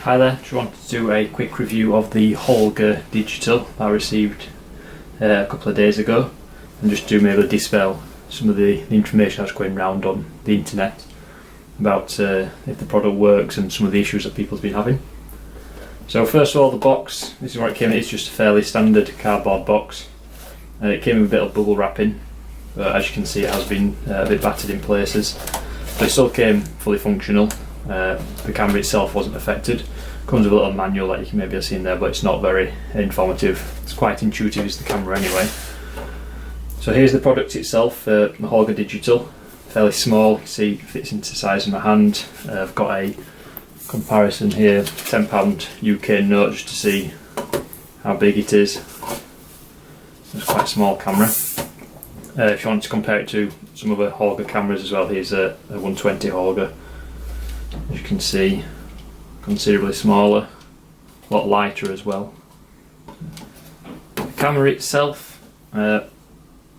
Hi there, just wanted to do a quick review of the Holga DIgital I received a couple of days ago, and just to maybe dispel some of the information that's going around on the internet about if the product works and some of the issues that people have been having. So first of all, the box, this is what it came in. It's just a fairly standard cardboard box. It came with a bit of bubble wrapping, but as you can see it has been a bit battered in places, but it still came fully functional. The camera itself wasn't affected. Comes with a little manual that you can maybe have seen there, but it's not very informative. It's quite intuitive as the camera anyway. So here's the product itself, the Holga DIgital. Fairly small, you can see it fits into the size of my hand. I've got a comparison here, £10 UK note, just to see how big it is. It's quite a small camera. If you want to compare it to some other Holga cameras as well, here's a 120 Holga. As you can see, considerably smaller, a lot lighter as well. The camera itself, so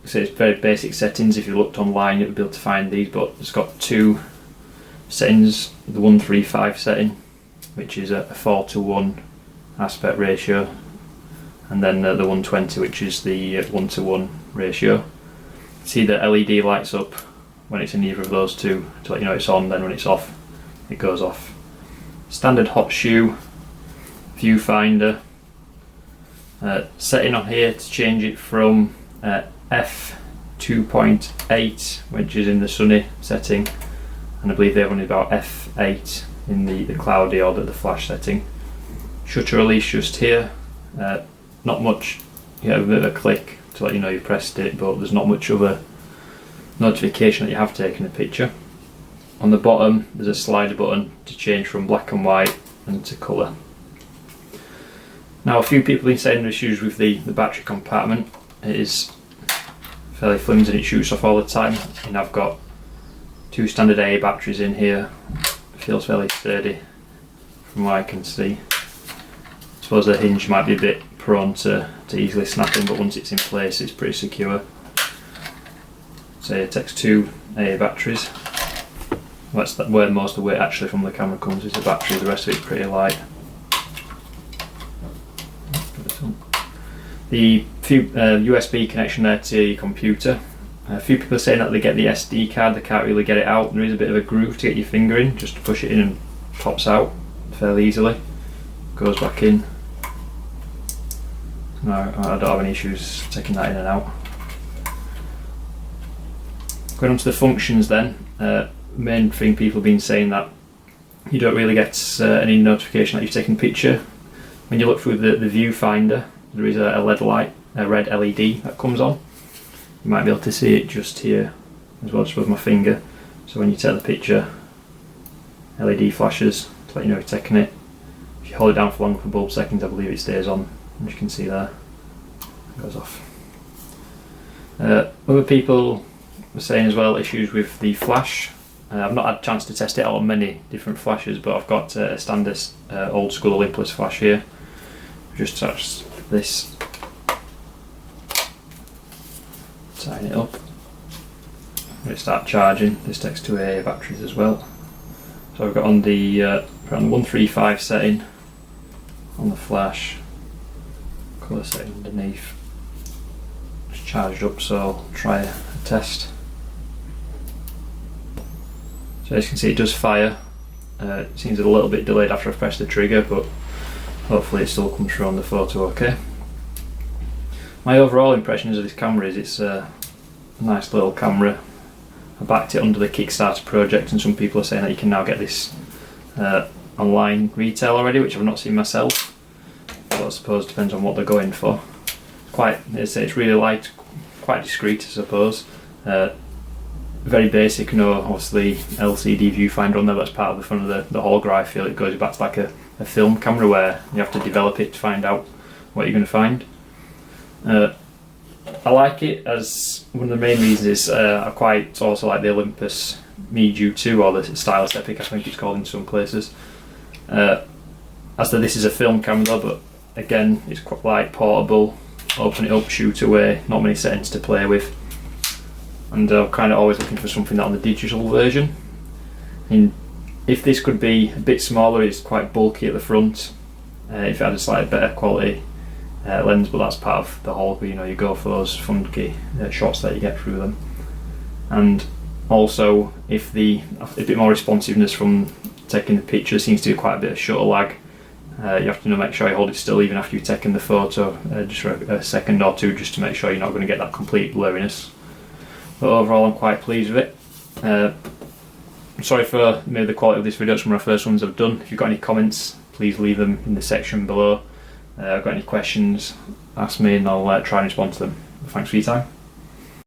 it's very basic settings. If you looked online you'll be able to find these, but it's got two settings. The 135 setting, which is a 4:1 aspect ratio, and then the 120, which is the 1:1 ratio. See the LED lights up when it's in either of those two to let you know it's on, then when it's off it goes off. Standard hot shoe, viewfinder, setting on here to change it from f2.8, which is in the sunny setting, and I believe they have only about f8 in the cloudy or the flash setting. Shutter release just here, not much, you have a bit of a click to let you know you pressed it, but there's not much of a notification that you have taken a picture. On the bottom there's a slider button to change from black and white and to colour. Now a few people have been saying there's issues with the battery compartment. It is fairly flimsy and it shoots off all the time, and I've got two standard AA batteries in here. It feels fairly sturdy from what I can see. I suppose the hinge might be a bit prone to easily snapping, but once it's in place it's pretty secure. So it takes two AA batteries. That's where most of the weight actually from the camera comes, is the battery. The rest of it's pretty light. The few USB connection there to your computer. A few people are saying that they get the SD card, they can't really get it out. There is a bit of a groove to get your finger in, just to push it in and pops out fairly easily. Goes back in. No, I don't have any issues taking that in and out. Going on to the functions then. Main thing people have been saying that you don't really get any notification that you've taken a picture. When you look through the viewfinder, there is a LED light, a red LED that comes on. You might be able to see it just here as well, just with my finger. So when you take the picture, LED flashes to let you know you're taking it. If you hold it down for longer for bulb seconds, I believe it stays on, as you can see there. It goes off. Other people were saying as well issues with the flash. I've not had a chance to test it out on many different flashes, but I've got a standard old school Olympus flash here. Just touch this, tighten it up, and it start charging. This takes two AA batteries as well. So I've got on the 135 setting on the flash, colour setting underneath. It's charged up, so I'll try a test. So as you can see it does fire. It seems a little bit delayed after I press the trigger, but hopefully it still comes through on the photo okay. My overall impressions of this camera is it's a nice little camera. I backed it under the Kickstarter project, and some people are saying that you can now get this online retail already, which I've not seen myself, but I suppose it depends on what they're going for. It's really light, quite discreet I suppose. Very basic, no obviously LCD viewfinder on there. That's part of the fun of the Holga. I feel it goes back to like a film camera where you have to develop it to find out what you're going to find. I like it as one of the main reasons is I quite also like the Olympus Medium 2, or the Stylus Epic I think it's called in some places. As though this is a film camera though, but again it's quite light, portable, open it up, shoot away, not many settings to play with. And I'm kind of always looking for something that on the digital version. if this could be a bit smaller, it's quite bulky at the front. If it had a slightly better quality lens, but that's part of the Holga, you know, you go for those funky shots that you get through them. And also, if a bit more responsiveness from taking the picture, seems to be quite a bit of shutter lag. You have to make sure you hold it still even after you've taken the photo, just for a second or two, just to make sure you're not going to get that complete blurriness. But overall, I'm quite pleased with it. I'm sorry for maybe the quality of this video. It's one of the first ones I've done. If you've got any comments, please leave them in the section below. If you've got any questions, ask me and I'll try and respond to them. Thanks for your time.